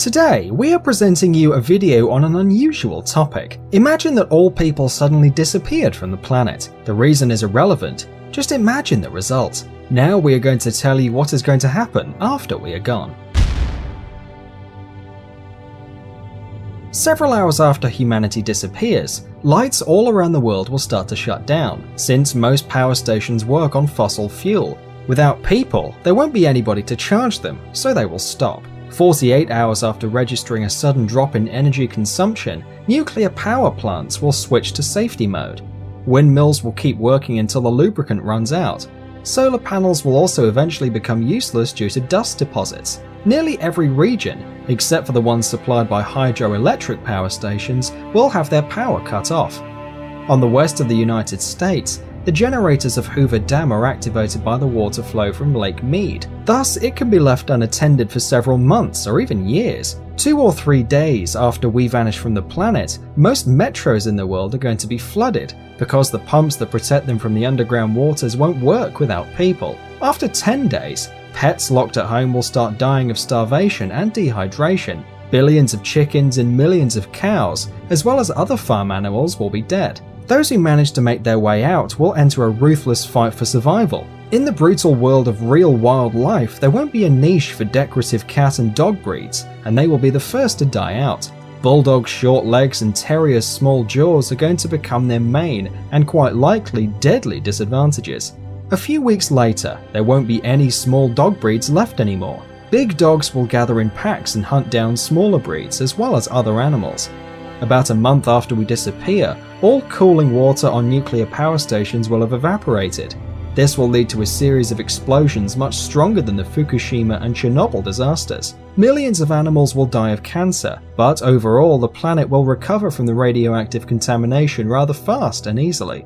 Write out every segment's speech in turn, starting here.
Today, we are presenting you a video on an unusual topic. Imagine that all people suddenly disappeared from the planet. The reason is irrelevant, just imagine the result. Now we are going to tell you what is going to happen after we are gone. Several hours after humanity disappears, lights all around the world will start to shut down, since most power stations work on fossil fuel. Without people, there won't be anybody to charge them, so they will stop. 48 hours after registering a sudden drop in energy consumption, nuclear power plants will switch to safety mode. Windmills will keep working until the lubricant runs out. Solar panels will also eventually become useless due to dust deposits. Nearly every region, except for the ones supplied by hydroelectric power stations, will have their power cut off. On the west of the United States, the generators of Hoover Dam are activated by the water flow from Lake Mead. Thus, it can be left unattended for several months or even years. 2 or 3 days after we vanish from the planet, most metros in the world are going to be flooded because the pumps that protect them from the underground waters won't work without people. After 10 days, pets locked at home will start dying of starvation and dehydration. Billions of chickens and millions of cows, as well as other farm animals, will be dead. Those who manage to make their way out will enter a ruthless fight for survival. In the brutal world of real wildlife, there won't be a niche for decorative cat and dog breeds, and they will be the first to die out. Bulldogs' short legs and terriers' small jaws are going to become their main, and quite likely deadly, disadvantages. A few weeks later, there won't be any small dog breeds left anymore. Big dogs will gather in packs and hunt down smaller breeds as well as other animals. About a month after we disappear, all cooling water on nuclear power stations will have evaporated. This will lead to a series of explosions much stronger than the Fukushima and Chernobyl disasters. Millions of animals will die of cancer, but overall the planet will recover from the radioactive contamination rather fast and easily.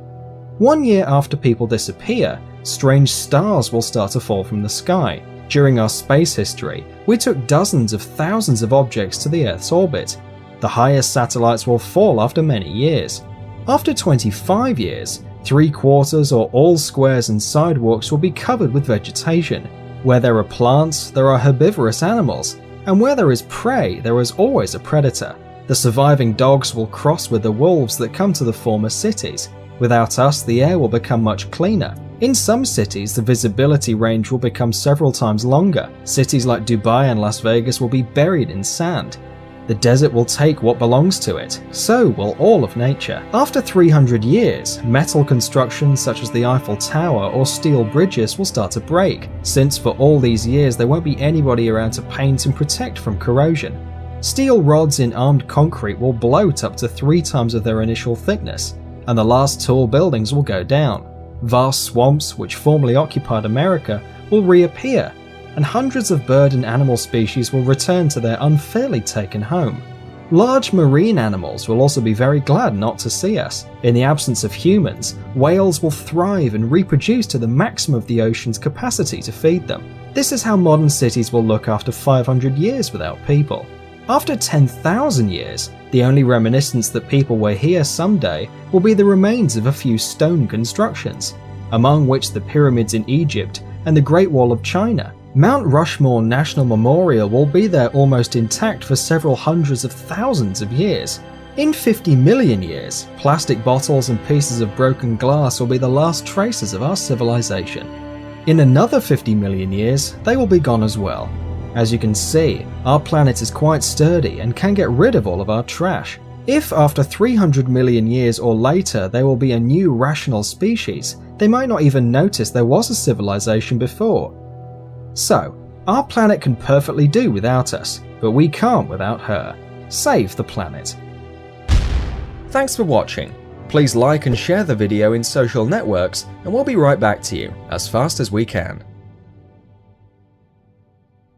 1 year after people disappear, strange stars will start to fall from the sky. During our space history, we took dozens of thousands of objects to the Earth's orbit. The highest satellites will fall after many years. After 25 years, 3/4 or all squares and sidewalks will be covered with vegetation. Where there are plants, there are herbivorous animals, and where there is prey, there is always a predator. The surviving dogs will cross with the wolves that come to the former cities. Without us, the air will become much cleaner. In some cities, the visibility range will become several times longer. Cities like Dubai and Las Vegas will be buried in sand. The desert will take what belongs to it, so will all of nature. After 300 years, metal constructions such as the Eiffel Tower or steel bridges will start to break, since for all these years there won't be anybody around to paint and protect from corrosion. Steel rods in armed concrete will bloat up to 3 times of their initial thickness, and the last tall buildings will go down. Vast swamps, which formerly occupied America, will reappear, and hundreds of bird and animal species will return to their unfairly taken home. Large marine animals will also be very glad not to see us. In the absence of humans, whales will thrive and reproduce to the maximum of the ocean's capacity to feed them. This is how modern cities will look after 500 years without people. After 10,000 years, the only reminiscence that people were here someday will be the remains of a few stone constructions, among which the pyramids in Egypt and the Great Wall of China. Mount Rushmore National Memorial will be there almost intact for several hundreds of thousands of years. In 50 million years, plastic bottles and pieces of broken glass will be the last traces of our civilization. In another 50 million years, they will be gone as well. As you can see, our planet is quite sturdy and can get rid of all of our trash. If after 300 million years or later there will be a new rational species, they might not even notice there was a civilization before. So, our planet can perfectly do without us, but we can't without her. Save the planet. Thanks for watching. Please like and share the video in social networks, and we'll be right back to you as fast as we can.